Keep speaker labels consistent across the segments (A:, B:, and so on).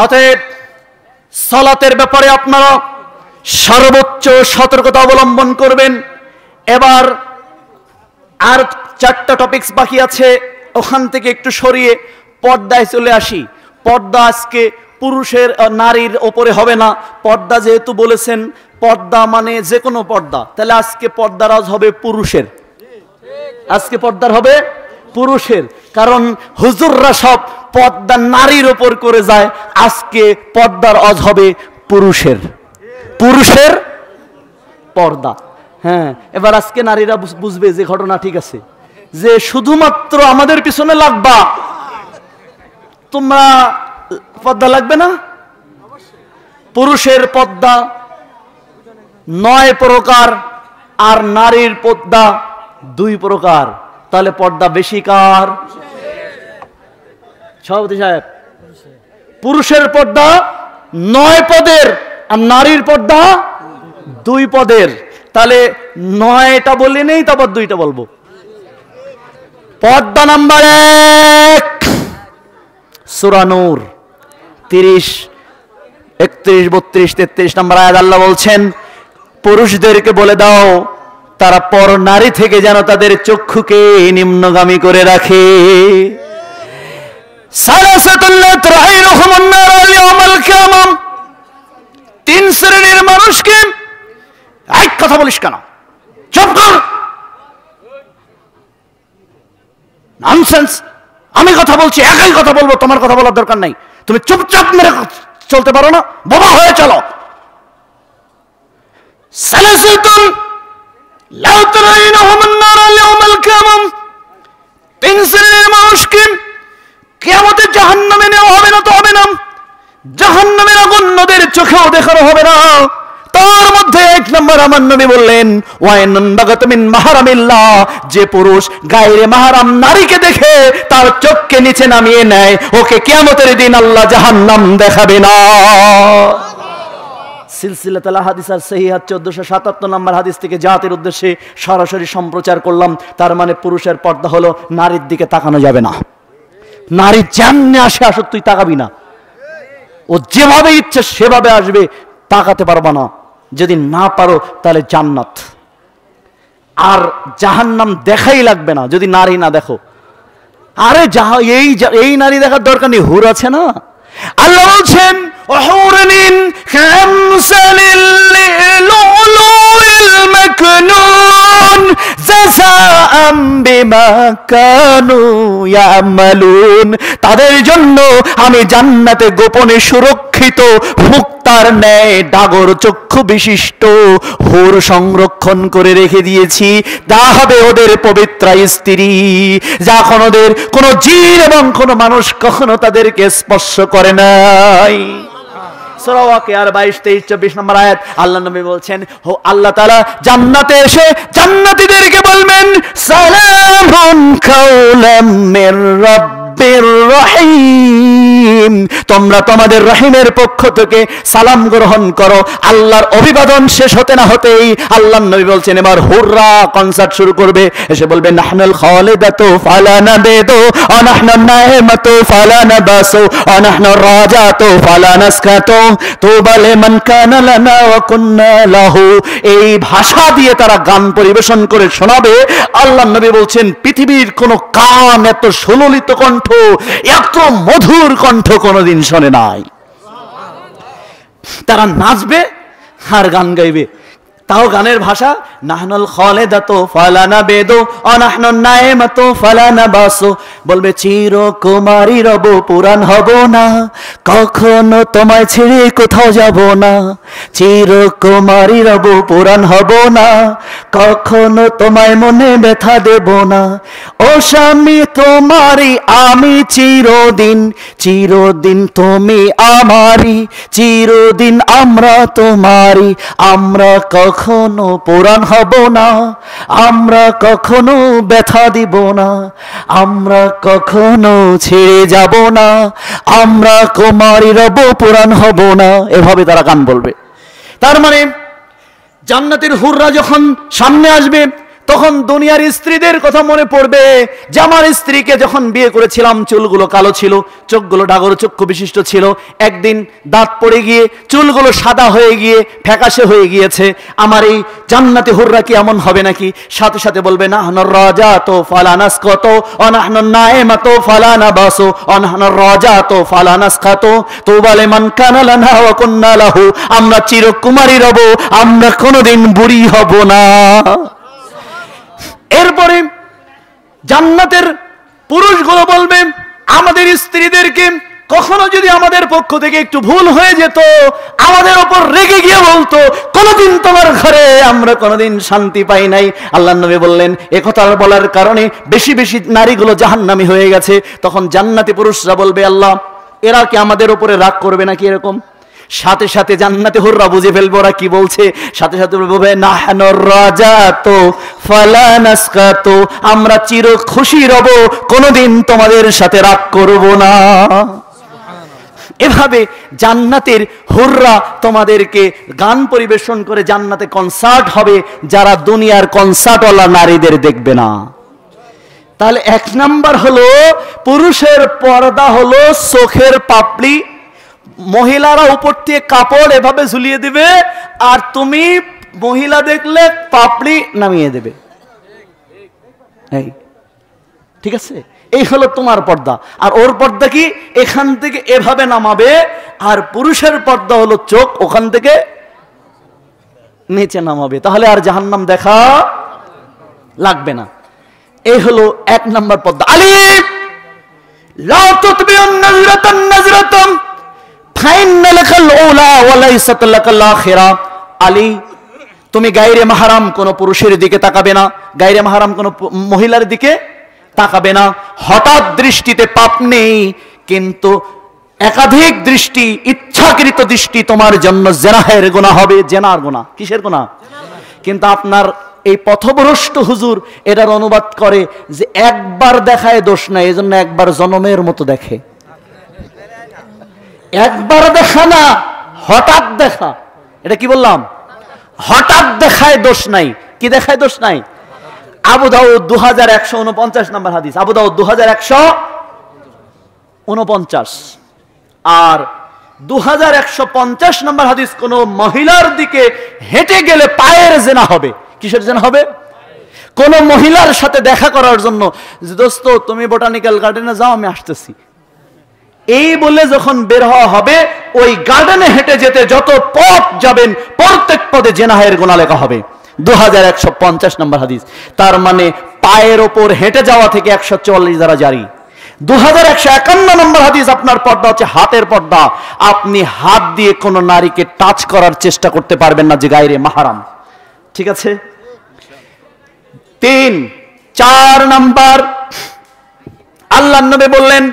A: অতএব সালাতের ব্যাপারে আপনারা সর্বোচ্চ সতর্কতা অবলম্বন করবেন। এবার আর 4টা টপিকস বাকি আছে, ওখান থেকে একটু সরিয়ে পর্দায় চলে আসি। পর্দা আজকে পুরুষের নারীর ওপরে হবে না। পর্দা যেহেতু বলেছেন, পর্দা মানে যে কোনো পর্দা, তাহলে আজকে পর্দার আজ হবে পুরুষের। আজকে পর্দার হবে পুরুষের, কারণ হুজুররা সব পর্দা নারীর ওপর করে যায়। আজকে পর্দার আজ হবে পুরুষের, পুরুষের পর্দা। হ্যাঁ, এবার আজকে নারীরা বুঝবে যে ঘটনা ঠিক আছে, যে শুধুমাত্র আমাদের পিছনে লাগবা, তোমরা পর্দা লাগবে না। পুরুষের পর্দা 9 প্রকার আর নারীর পর্দা 2 প্রকার। তাহলে পর্দা বেশি কার? সভাপতি সাহেব, পুরুষের পর্দা 9 পদের আর নারীর পর্দা 2 পদের। তাহলে 9টা বলে নেই, তারপর 2টা বলবো। পর্দা নাম্বার 1, সূরা নূর 30, 31, 32, 33 নম্বর আয়াত আল্লাহ বলছেন, পুরুষদেরকে বলে দাও তারা পর নারী থেকে যেন তাদের চক্ষুকে নিম্নগামী করে রাখে। তিন শ্রেণীর মানুষকে, এক কথা বলিস কেন, চুপ কর, ননসেন্স। আমি কথা বলছি, একই কথা বলবো, তোমার কথা বলার দরকার নাই। তুমি চুপচাপ মেরে চলতে পারো না? বোবা হয়ে চলো। তিন শ্রেণীর মানুষকে কিয়ামতে জাহান্নামে নেওয়া হবে না, তো হবে না। জাহান্নামের আগুন নদের চোখেও দেখানো হবে না। তার মধ্যে 1 নম্বর আমার নবী বললেন, ওয়াইনুন বাগাত মিন মাহরামিল্লাহ, যে পুরুষ গায়রে মাহরাম নারীকে দেখে তার চোখকে নিচে নামিয়ে নেয়, ওকে কিয়ামতের দিন আল্লাহ জাহান্নাম দেখাবে না। সিলসিলাতুল আহাদিস আর সহিহ 1477 নম্বর হাদিস থেকে জাতির উদ্দেশ্যে সরাসরি সম্প্রচার করলাম। তার মানে পুরুষের পর্দা হলো নারীর দিকে তাকানো যাবে না। নারী যেমনি আসে আসুক, তুই তাকাবি না। ও যেভাবে ইচ্ছে সেভাবে আসবে, তাকাতে পারবা না। যদি না পারো তাহলে জান্নাত আর জাহান্নাম দেখাই লাগবে না যদি নারী না দেখো। আরে এই নারী দেখার দরকার নেই, হুর আছে না। আল্লাহ বলছেন, ওহুরনিন কামসালিল লুলুল মাকনুন জাযাআম বিমা কানু ইয়ামালুন, তাদের জন্য আমি জান্নাতে গোপনে সুরক্ষিত মুক্তার ন্যায় ডাগর চক্ষু বিশিষ্ট হুর সংরক্ষণ করে রেখে দিয়েছি। তা হবে ওদের পবিত্র স্ত্রী, যখন ওদের কোন জিন এবং কোন মানুষ কখনো তাদেরকে স্পর্শ করে নাই। সূরা ওয়াকিয়ার 22, 23, 24 নম্বর আয়াত আল্লাহ নবী বলছেন, আল্লাহ তাআলা জান্নাতে এসে জান্নাতীদেরকে বলবেন, সালামুন কাওলাম মির রাব্বির রহিম, তোমরা তোমাদের রহিমের পক্ষ থেকে সালাম গ্রহণ করো। আল্লাহর অভিবাদন শেষ হতে না হতেই আল্লাহর নবী বলছেন, এবার হুররা কনসার্ট শুরু করবে। এসে বলবে, নাহনুল খালিদাতু ফালা নাবিদু ওয়া নাহনুন নাইমাতু ফালা নাবাসু ওয়া নাহনুর রাজাতু ফালা নাসকাতু তুবা লিমান কানা লানা ওয়া কুন্না লাহু। এই ভাষা দিয়ে তারা গান পরিবেশন করে শোনাবে। আল্লাহর নবী বলছেন, পৃথিবীর কোন কান এত সুললিত কণ্ঠ, এত মধুর কণ্ঠ কোনদিন শোনে নাই। তারা নাচবে আর গান গাইবে, তাও গানের ভাষা, নাহনুল খালিদাতু ফালা নাবিদু ওয়া নাহনুন নাইমাতু ফালা নাবাসু। বলবে, চিরকুমারী রব, পুরাণ হব না, কখনো তোমায় ছেড়ে কোথাও যাব না। চিরকুমারী রব, পুরাণ হব না, কখনো তোমায় মনে ব্যথা দেব না। ও স্বামী তোমারই আমি চিরদিন, চিরদিন তুমি আমারই, চিরদিন আমরা তোমারই। আমরা কখনো পুরাণ হব না, আমরা কখনো ব্যথা দিব না, আমরা কখনো ছেড়ে যাব না, আমরা কুমারী রব, পুরাণ হব না। এভাবে তারা গান বলবে। তার মানে জান্নাতের হুররা যখন সামনে আসবে, তখন দুনিয়ার স্ত্রীদের কথা মনে পড়বে যে আমার স্ত্রীকে যখন বিয়ে করেছিলাম চুলগুলো কালো ছিল, চোখগুলো ডাগর চক্ষু বিশিষ্ট ছিল, একদিন দাঁত পড়ে গিয়ে চুলগুলো সাদা হয়ে গিয়ে ফ্যাকাশে হয়ে গিয়েছে। আমার এই জান্নাতি হুররা কি এমন হবে নাকি? সাথে সাথে বলবে নাহনুর রাজাতু ফালা নাসকাতু ওয়া নাহনুন নাঈমাতু ফালা নাবাসু ওয়া নাহনুর রাজাতু ফালা নাসকাতু তুবা লিমান কানা লানা ওয়া কুন্না লাহু। আমরা চিরকুমারী রব, আমরা কোনোদিন বুড়ি হব না। এরপরে জান্নাতের পুরুষগুলো বলবে আমাদের স্ত্রীদেরকে কখনো যদি আমাদের পক্ষ থেকে একটু ভুল হয়ে যেত, আমাদের ওপর রেগে গিয়ে বলতো কোনোদিন তোমার ঘরে আমরা কোনোদিন শান্তি পাই নাই। আল্লাহর নবী বললেন এ কথা বলার কারণে বেশি বেশি নারীগুলো জাহান্নামী হয়ে গেছে। তখন জান্নাতি পুরুষরা বলবে আল্লাহ এরা কি আমাদের উপরে রাগ করবে নাকি এরকম? সাথে সাথে জান্নাতে হুররা বুঝে ফেলবে ওরা কি বলছে, সাথে সাথে বলবে নাহনুর রাজাতু ফালা নাসকাতু, আমরা চির খুশি রব, কোনোদিন তোমাদের সাথে রাগ করব না। এভাবে জান্নাতের হুররা তোমাদেরকে গান পরিবেশন করে জান্নাতে কনসার্ট হবে, যারা দুনিয়ার কনসার্টওয়ালা নারীদের দেখবে না। তাহলে এক নাম্বার হলো পুরুষের পর্দা হলো চোখের পাপড়ি, মহিলারা উপর থেকে কাপড় এভাবে ঝুলিয়ে দিবে আর তুমি মহিলা দেখলে পাপড়ি নামিয়ে দেবে, এই ঠিক আছে? এই হলো তোমার পর্দা। আর ওর পর্দা কি? এখান থেকে এভাবে নামাবে। আর পুরুষের পর্দা হলো চোখ ওখান থেকে নিচে নামাবে, তাহলে আর জাহান্নাম দেখা লাগবে না। এই হলো এক নাম্বার পর্দা। আলিফ লা তুতবিউন নাজরাতান নাজরাতাম ফাইন্না লাকাল উলা ওয়া লাইসাত লাকাল আখিরা। আলী তুমি গায়রে মাহরাম কোন পুরুষের দিকে তাকাবে না, গায়রে মাহরাম কোন মহিলার দিকে তাকাবে না। হঠাৎ দৃষ্টিতে পাপ নেই, কিন্তু একাধিক দৃষ্টি, ইচ্ছাকৃত দৃষ্টি তোমার জন্য জেনাহের গুনাহ হবে। জেনার গুনাহ, কিসের গুনাহ? কিন্তু আপনার এই পথভ্রষ্ট হুজুর এটার অনুবাদ করে যে একবার দেখায় দোষ নাই, এজন্য একবার জনমের মতো দেখে। একবার দেখা না, হঠাৎ দেখা। এটা কি বললাম? হঠাৎ দেখায় দোষ নাই। কি দেখায় দোষ নাই? আবু দাউদ 2149 নম্বর হাদিস, আবু দাউদ 2149 আর 2150 নম্বর হাদিস। কোন মহিলার দিকে হেঁটে গেলে পায়ের জেনা হবে। কিসের জেনা হবে? কোন মহিলার সাথে দেখা করার জন্য, দোস্ত তুমি বোটানিক্যাল গার্ডেনে যাও, আমি আসতেছি, এই বলে যখন বের হওয়া হবে, ওই গার্ডেনে হেঁটে যেতে যত পথ যাবেন প্রত্যেক পদে জেনাহের গুনাহ লেখা হবে। 2150 নম্বর হাদিস। তার মানে পায়ের ওপর হেঁটে যাওয়া থেকে 144 দ্বারা জারি। 2151 নম্বর হাদিস, আপনার পর্দা হচ্ছে হাতের পর্দা। আপনি হাত দিয়ে কোন নারীকে টাচ করার চেষ্টা করতে পারবেন না যে গায়রে মাহরাম। ঠিক আছে? 3, 4 নাম্বার আল্লাহর নবী বললেন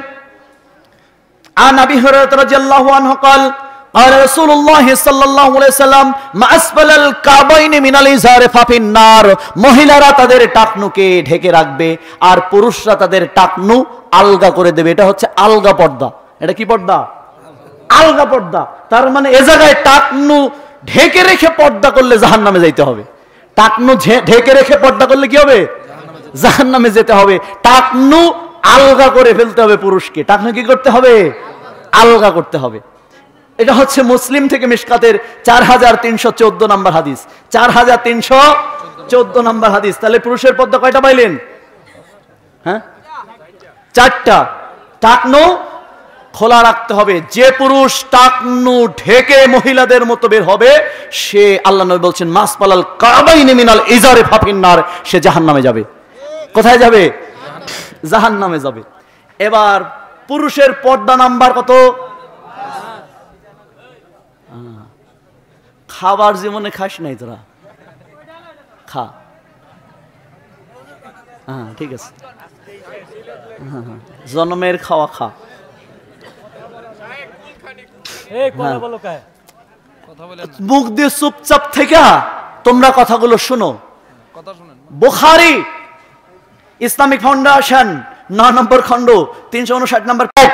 A: আন আবি হুরায়রা রাদিয়াল্লাহু আনহু قال قال رسول الله صلى الله عليه وسلم ما اسفل الكعبين من الازار ففي النار। মহিলারা তাদের টাকনুকে ঢেকে রাখবে আর পুরুষরা তাদের টাকনু আলগা করে দেবে। এটা হচ্ছে আলগা পর্দা। এটা কি পর্দা? আলগা পর্দা। তার মানে এ জায়গায় টাকনু ঢেকে রেখে পর্দা করলে জাহান্নামে যেতে হবে। টাকনু ঢেকে রেখে পর্দা করলে কি হবে? জাহান্নামে যেতে হবে। টাকনু আলগা করে ফেলতে হবে পুরুষকে। টাকনু কি করতে হবে? আলগা করতে হবে। এটা হচ্ছে মুসলিম থেকে মিশকাতের 4314 নম্বর হাদিস। 4314 নম্বর হাদিস। তাহলে পুরুষের পর্দা কয়টা পাইলেন? হ্যাঁ, 4টা। টাকনু খোলা রাখতে হবে। যে পুরুষ টাকনু ঢেকে মহিলাদের মতো বের হবে, সে আল্লাহ নবী বলছেন মাসপালাল কাবাইনি মিনাল ইজারে ফাফিন্নার, সে জাহান্নামে যাবে। কোথায় যাবে? জাহান্নামে যাবে। এবার পুরুষের পর্দা নাম্বার কত? খাবার জীবনে খাস নাই তোরা? খা। হ্যাঁ, ঠিক আছে। জন্মের খাওয়া খা। মুখ দিয়ে চুপচাপ থেকে তোমরা কথাগুলো শুনো। বুখারী ইসলামিক ফাউন্ডেশন 9 নম্বর খণ্ড 359 নম্বর। 1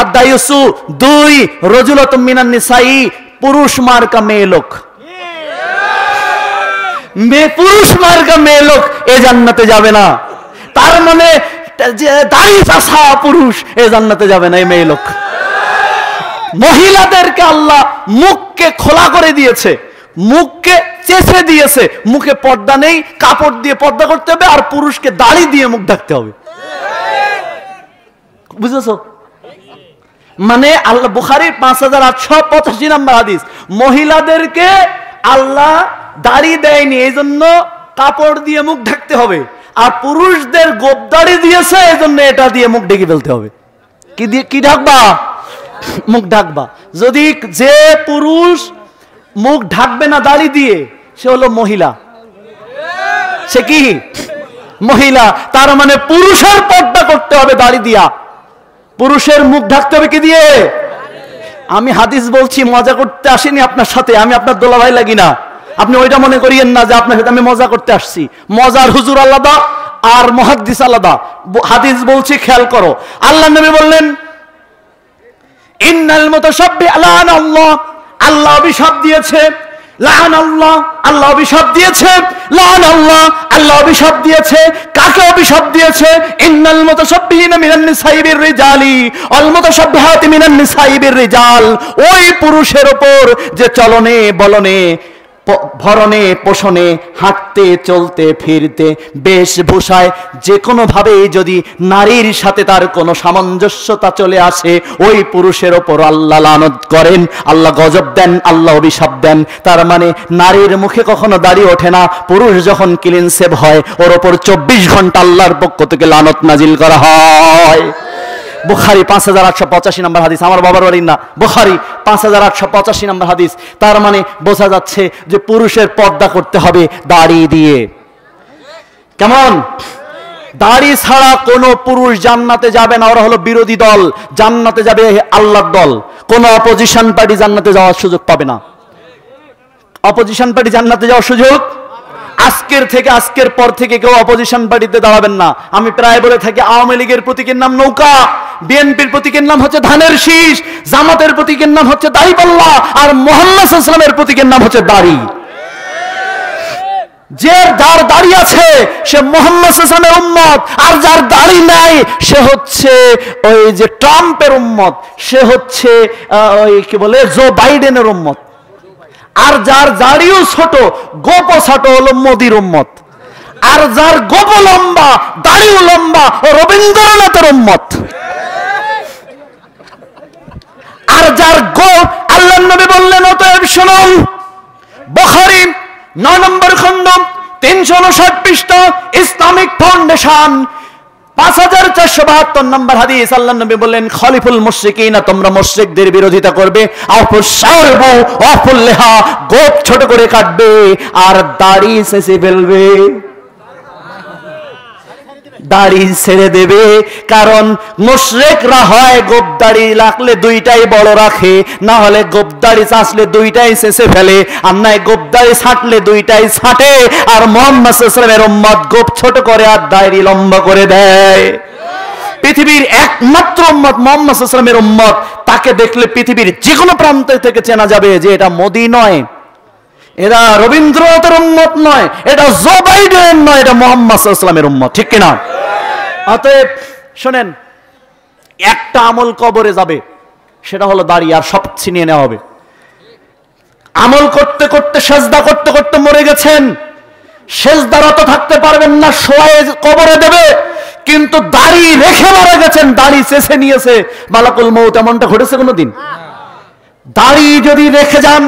A: আদ-দায়ুসু, 2 রাজুলাতুম মিনান নিসাই, পুরুষ মার্কা মেয়ে লোক। পুরুষ মার্কা মেয়ে লোক এ জান্নাতে যাবে না। তার মানে যে দাড়ি চাষা পুরুষ এ জান্নাতে যাবে না, এই মেয়ে লোক। মহিলাদেরকে আল্লাহ মুখকে খোলা করে দিয়েছে, মুখকে চেঁচে দিয়েছে, মুখে পর্দা নেই, কাপড় দিয়ে পর্দা করতে হবে, আর পুরুষকে দাড়ি দিয়ে মুখ ঢাকতে হবে। বুঝেছো? মানে আল্লাহ বুখারী 5885 নম্বর হাদিস, মহিলাদেরকে আল্লাহ দাড়ি দেয়নি, এই জন্য কাপড় দিয়ে মুখ ঢাকতে হবে, আর পুরুষদের গোপদাড়ি দিয়েছে, এই জন্য এটা দিয়ে মুখ ঢেকে ফেলতে হবে। কি দিয়ে কি ঢাকবা? মুখ ঢাকবা। যদি যে পুরুষ মুখ ঢাকবে না দাড়ি দিয়ে, সে হলো মহিলা। সে কি? মহিলা। তার মানে পুরুষের পর্দা করতে হবে দাড়ি দিয়া, পুরুষের মুখ ঢাকতে হবে কি দিয়ে? আমি হাদিস বলছি, মজা করতে আসিনি আপনার সাথে, আমি আপনার দোলাভাই লাগি না, আপনি ওইটা মনে করিয়েন না যে আপনার সাথে আমি মজা করতে আসছি। মজার হুজুর আলাদা আর মুহাদ্দিস আলাদা। হাদিস বলছি, খেয়াল করো। আল্লাহ নবী বললেন, ইন্নাল মুতাশাব্বিহ লাআনাল্লাহ, আল্লাহ অভিশাপ দিয়েছে। লাআনাল্লাহ, আল্লাহ অভিশাপ দিয়েছে। লাআনাল্লাহ, আল্লাহ অভিশাপ দিয়েছে। কাকে অভিশাপ দিয়েছে? ইন্নাল মুতাশাব্বিহিনা মিনান নিসাই বির-রিজালি ওয়াল মুতাশাব্বিহাতি মিনান নিসাই বির-রিজাল, ওই পুরুষের উপর যে চলনে বলনে ভরণে পোষণে হাঁটতে চলতে ফিরতে বেশভূষায় যে কোনো ভাবে যদি নারীর সাথে তার কোনো সামঞ্জস্যতা চলে আসে, ওই পুরুষের ওপর আল্লাহ লানত করেন, আল্লাহ গজব দেন, আল্লাহ অভিশাপ দেন। তার মানে নারীর মুখে কখনো দাড়ি ওঠে না, পুরুষ যখন ক্লিন সেভ হয় ওর ওপর 24 ঘন্টা আল্লাহর পক্ষ থেকে লানত নাজিল করা হয়। বুখারী 5885 নম্বর হাদিস, আমার বাবার বাড়ির না, বুখারী 5885 নম্বর হাদিস। তার মানে বোঝা যাচ্ছে যে পুরুষের পর্দা করতে হবে দাড়ি দিয়ে। কেমন? দাড়ি ছাড়া কোনো পুরুষ জান্নাতে যাবে না, ওরা হলো বিরোধী দল, জান্নাতে যাবে আল্লাহর দল। কোনো অপোজিশন পার্টি জান্নাতে যাওয়ার সুযোগ পাবে না। অপোজিশন পার্টি জান্নাতে যাওয়ার সুযোগ, আজকের পর থেকে কেউ অপোজিশন পার্টিতে দাঁড়াবেন না। আমি প্রায় বলে থাকি, আওয়ামী লীগের প্রতীকের নাম নৌকা, বিএনপির প্রতীকের নাম হচ্ছে ধানের শীষ, জামাতের প্রতীকের নাম হচ্ছে দাড়িপাল্লা, আর মুহাম্মদ সাল্লাল্লাহু আলাইহি ওয়াসাল্লামের প্রতীকের নাম হচ্ছে দাড়ি। যে যার দাড়ি আছে সে মুহাম্মদ সাল্লাল্লাহু আলাইহি ওয়াসাল্লামের উম্মত, আর যার দাড়ি নাই সে হচ্ছে ওই যে ট্রাম্পের উম্মত, সে হচ্ছে ওই কি বলে জো বাইডেনের উম্মত। আর যার দাড়িও ছোট, গোপও ছোট, হলো মোদির উম্মত। আর যার গোপ লম্বা, দাড়িও লম্বা, ও রবীন্দ্রনাথের উম্মত। আর যার গোপ, আল্লাহর নবী বললেন, অতএব শুনুন, বুখারী 9 নম্বর খণ্ড 359 পৃষ্ঠা, ইসলামিক ফাউন্ডেশন 5472 নম্বর হাদিস। আল্লাহর নবী বললেন, খলিফুল মুশরিকিনা, তোমরা মুশরিকদের বিরোধিতা করবে, আফুল শারবু আফুল লিহা, গোপ ছোট করে কাটবে আর দাড়ি ছেঁচে ফেলবে, দাড়ি ছেড়ে দেবে। কারণ মুশরিকরা হয় গোপ দাড়ি রাখলে দুইটাই বড় রাখে, না হলে গোপ দাড়ি চাচলে দুইটাই ছেঁচে ফেলে, আর নাই গোপ দাড়ি ছাঁটলে দুইটাই ছাঁটে। আর মুহাম্মদ সাল্লাল্লাহু আলাইহি ওয়াসাল্লামের উম্মত গোপ ছোট করে আর দাড়ি লম্বা করে দেয়। পৃথিবীর একমাত্র উম্মত মুহাম্মদ সাল্লাল্লাহু আলাইহি ওয়াসাল্লামের উম্মত, তাকে দেখলে পৃথিবীর যে কোনো প্রান্ত থেকে চেনা যাবে যে এটা মোদি নয়, এরা রবীন্দ্রনাথের উম্মত নয়, এটা জো বাইডেন নয়, এটা মুহাম্মদ সাল্লাল্লাহু আলাইহি ওয়াসাল্লামের উম্মত। ঠিক কিনা? অতএব শোনেন, একটা আমল কবরে যাবে, সেটা হলো দাড়ি, আর সব ছিনিয়ে নেওয়া হবে। আমল করতে করতে, সেজদা করতে করতে মরে গেছেন, সেজদারত থাকতে পারবেন না, শোয়ে কবরে দেবে, কিন্তু দাড়ি রেখে মারা গেছেন, দাড়ি চেঁচে নিয়েছে মালাকুল মউত। এমনটা ঘটেছে কোনোদিন? দাড়ি যদি রেখে যান,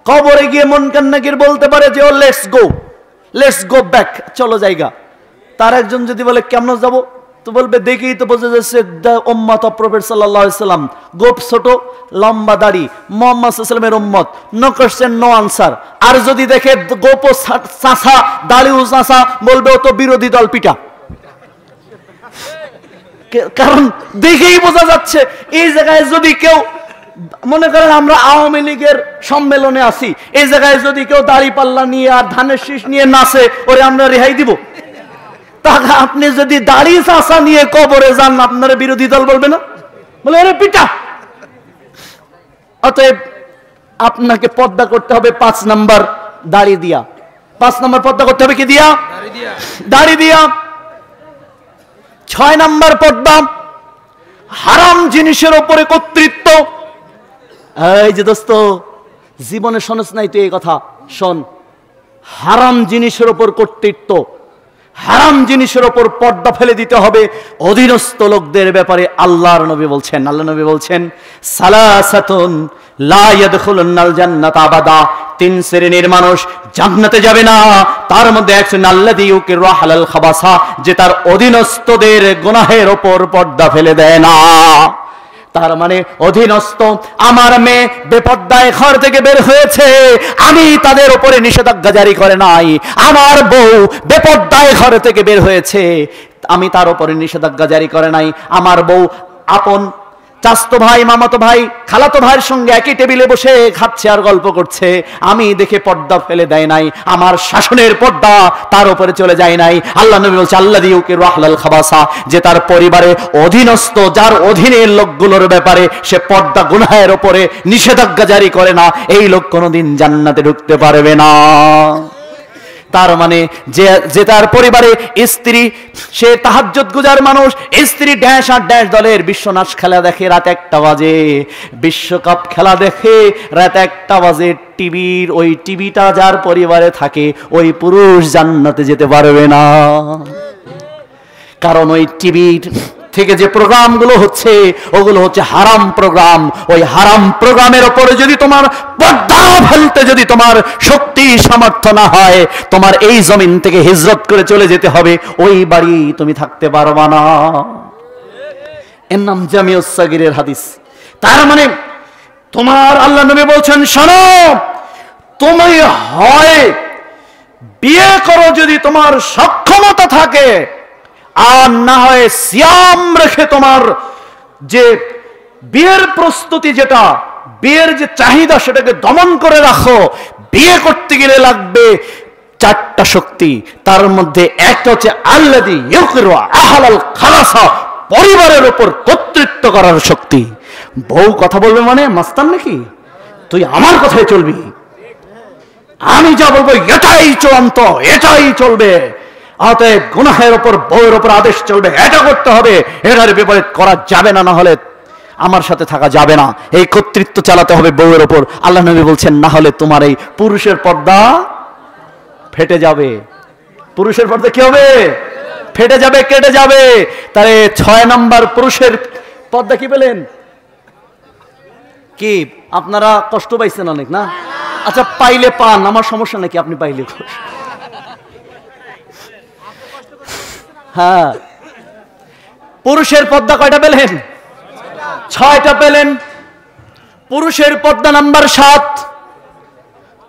A: কবরে গিয়ে মুনকার নাকির বলতে পারে যে ও লেটস গো ব্যাক, চলো জায়গা। তার একজন যদি বলে কেমন যাব, তো বলবে দেখেই তো বোঝা যাচ্ছে দ্য উম্মত অফ প্রফেট সাল্লাল্লাহু আলাইহি ওয়াসাল্লাম, গোপ ছোট, লম্বা দাড়ি, মুহাম্মদ সাল্লাল্লাহু আলাইহি ওয়াসাল্লামের উম্মত, নো কোশ্চেন নো আনসার। আর যদি দেখে গোপ চাচা, দাড়িও চাচা, বলবে ও তো বিরোধী দল পিটা। কারণ দেখেই বোঝা যাচ্ছে। এই জায়গায় যদি কেউ মনে করেন আমরা আওয়ামী লীগের সম্মেলনে আছি, এই জায়গায় যদি কেউ দাড়ি পাল্লা নিয়ে আর ধানের শীষ নিয়ে নাচে, ওরে আমরা রেহাই দিব? তাহলে আপনি যদি দাড়ি চাচা নিয়ে কবরে যান, আপনার বিরোধী দল বলবে না? বলে ওরে পিটা। অতএব আপনাকে পর্দা করতে হবে 5 নাম্বার দাড়ি দিয়া। 5 নম্বর পর্দা করতে হবে কি দিয়া? দাড়ি দিয়া। 6 নম্বর পর্দা হারাম জিনিসের উপরে কর্তৃত্ব। এই যে দোস্ত, জীবনে শোনস নাই তুই এই কথা, শোন। হারাম জিনিসের উপর কর্তৃত্ব, হারাম জিনিসের উপর পর্দা ফেলে দিতে হবে অধীনস্থ লোকদের ব্যাপারে। আল্লাহর নবী বলছেন, আল্লাহ নবী বলছেন, সালাসাতুন লা ইয়াদখুলুনাল জান্নাতা আবাদা, 3 শ্রেণীর মানুষ জান্নাতে যাবে না। তার মধ্যে একজন আল্লাযী ইউকিরু হালাল খাবাসা, যে তার অধীনস্থদের গুনাহের উপর পর্দা ফেলে দেয় না। তার মানে অধীনস্থ আমার মেয়ে বেপর্দায় ঘর থেকে বের হয়েছে, আমি তাদের উপরে নিষেধাজ্ঞা জারি করে নাই। আমার বউ বেপর্দায় ঘর থেকে বের হয়েছে, আমি তার উপরে নিষেধাজ্ঞা জারি করে নাই। আমার বউ আপন চাচতো ভাই, মামাতো ভাই, খালাতো ভাইয়ের সঙ্গে একই টেবিলে বসে খাচ্ছে আর গল্প করছে, আমি দেখে পর্দা ফেলে দেয় নাই, আমার শাসনের পর্দা তার উপরে চলে যায় নাই। আল্লাহ নবী বলছে, আল্লাযী ইউকিরু হালাল খাবাসা, যে তার পরিবারে অধীনস্থ, যার অধীনের লোকগুলোর ব্যাপারে সে পর্দা গুনাহের উপরে নিষেধাজ্ঞা জারি করে না, এই লোক কোনোদিন জান্নাতে ঢুকতে পারবে না। তার মানে যে তার পরিবারে স্ত্রী, সে তাহাজ্জুদ গুজার মানুষ, স্ত্রী ড্যাশ আর ড্যাশ দলের বিশ্বনাশ খেলা দেখে রাত 1টা বাজে, বিশ্বকাপ খেলা দেখে রাত 1টা বাজে, টিভির ওই টিভিটা যার পরিবারে থাকে, ওই পুরুষ জান্নাতে যেতে পারবে না। কারণ ওই টিভির থেকে যে প্রোগ্রামগুলো হচ্ছে, ওগুলো হচ্ছে হারাম প্রোগ্রাম। ওই হারাম প্রোগ্রামের উপরে যদি তোমার পর্দা ফেলতে যদি তোমার শক্তি সামর্থ্য না হয়, তোমার এই জমিন থেকে হিজরত করে চলে যেতে হবে, ওই বাড়ি তুমি থাকতে পারবা না। এর নাম জামিউস সাগীরের হাদিস। তার মানে তোমার আল্লাহ নবী বলছেন, শোনো, তুমি হয় বিয়ে করো যদি তোমার সক্ষমতা থাকে, আর না হয় সিয়াম রেখে তোমার যে বিয়ের প্রস্তুতি, যেটা বিয়ের যে চাহিদা, সেটাকে দমন করে রাখো। বিয়ে করতে গেলে লাগবে 4টা শক্তি, তার মধ্যে একটা হচ্ছে আল্লাযী ইউকিরু আহলাল খালাসা, পরিবারের উপর কর্তৃত্ব করার শক্তি। বউ কথা বলবে মানে মাস্তান নাকি? তুই আমার কথায় চলবি, আমি যা বলবো এটাই চূড়ান্ত, এটাই চলবে। অতএব গুনাহের উপর বউয়ের উপর আদেশ চলবে, এটা করতে হবে, এটার বিপরীত করা যাবে না, না হলে আমার সাথে থাকা যাবে না। এই কর্তৃত্ব চালাতে হবে বউয়ের উপর। আল্লাহ নবী বলছেন, না হলে তোমার এই পুরুষের পর্দা ফেটে যাবে। পুরুষের পর্দা কি হবে? ফেটে যাবে, কেটে যাবে। তাহলে 6 নম্বর পুরুষের পর্দা কি পেলেন? কি আপনারা কষ্ট পাইছেন অনেক না? আচ্ছা, পাইলে পান, আমার সমস্যা নাকি, আপনি পাইলে। হ্যাঁ, পুরুষের পর্দা কয়টা পেলেন? 6টা পেলেন। পুরুষের পর্দা নাম্বার 7।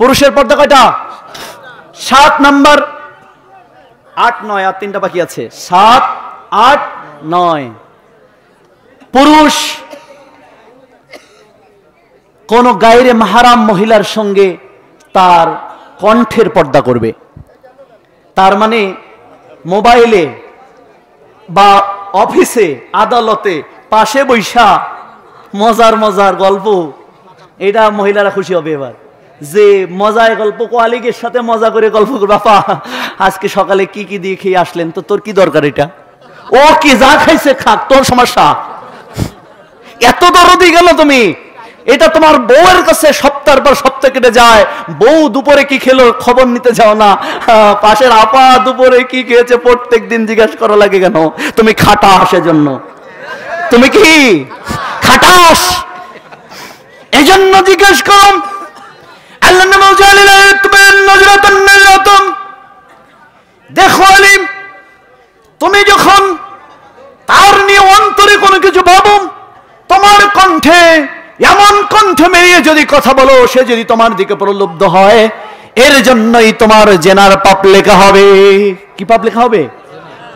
A: পুরুষের পর্দা কয়টা? 7 নাম্বার। 8, 9 আর 3টা বাকি আছে। 7, 8, 9। পুরুষ কোন গায়রে মাহরাম মহিলার সঙ্গে তার কণ্ঠের পর্দা করবে। তার মানে মোবাইলে বা অফিসে, আদালতে পাশে বৈশা মজার মজার গল্প, এটা মহিলারা খুশি হবে এবার, যে মজায় গল্প, কোয়ালিগের সাথে মজা করে গল্প করবে। বাবা, আজকে সকালে কি কি দিয়ে খেয়ে আসলেন, তো তোর কি দরকার এটা? ও কি যা খাইছে খাক, তোর সমস্যা। এত দরদি গেল তুমি, এটা তোমার বউয়ের কাছে সপ্তাহের পর সপ্তাহ কেটে যায়। বউ দুপুরে কি খেলো খবর নিতে যাও না, পাশের আপা দুপুরে কি খেয়েছে প্রত্যেক দিন জিজ্ঞাসা করা লাগে কেন? তুমি খাটাস, এজন্য তুমি কি খাটাস, এজন্য জিজ্ঞেস করো। আল্লাহ দেখো আলিম, তুমি যখন তার নিয়ে অন্তরে কোনো কিছু ভাবো, তোমার কণ্ঠে এমন কণ্ঠ মেরিয়ে যদি কথা বলো, সে যদি তোমার দিকে প্রলুব্ধ হয়, এর জন্যই তোমার জেনার পাপ লেখা হবে। কি পাপ লেখা হবে?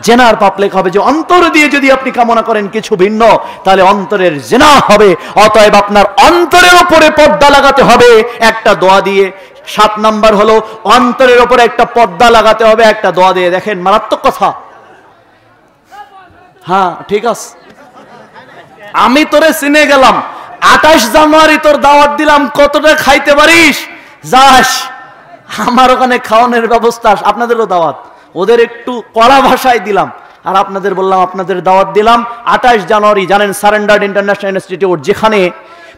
A: জেনার পাপ লেখা হবে। যে অন্তর দিয়ে যদি আপনি কামনা করেন কিছু ভিন্ন, তাহলে অন্তরের জেনা হবে। অতএব আপনার অন্তরের উপরে পর্দা লাগাতে হবে একটা দোয়া দিয়ে। 7 নাম্বার হলো অন্তরের উপরে একটা পর্দা লাগাতে হবে একটা দোয়া দিয়ে। দেখেন, মারাত্মক কথা। হ্যাঁ, ঠিক আছে, আমি তোরে চিনে গেলাম, 28 জানুয়ারি তোর দাওয়াত দিলাম, কতটা খাইতে পারিস যাস, আমার ওখানে খাওয়ানোর ব্যবস্থা, আপনাদেরও দাওয়াত, ওদের একটু কড়া ভাষায় দিলাম, আর আপনাদের বললাম আপনাদের দাওয়াত দিলাম 28 জানুয়ারি। জানেন সারেন্ডার্ড ইন্টারন্যাশনাল ইনস্টিটিউট, যেখানে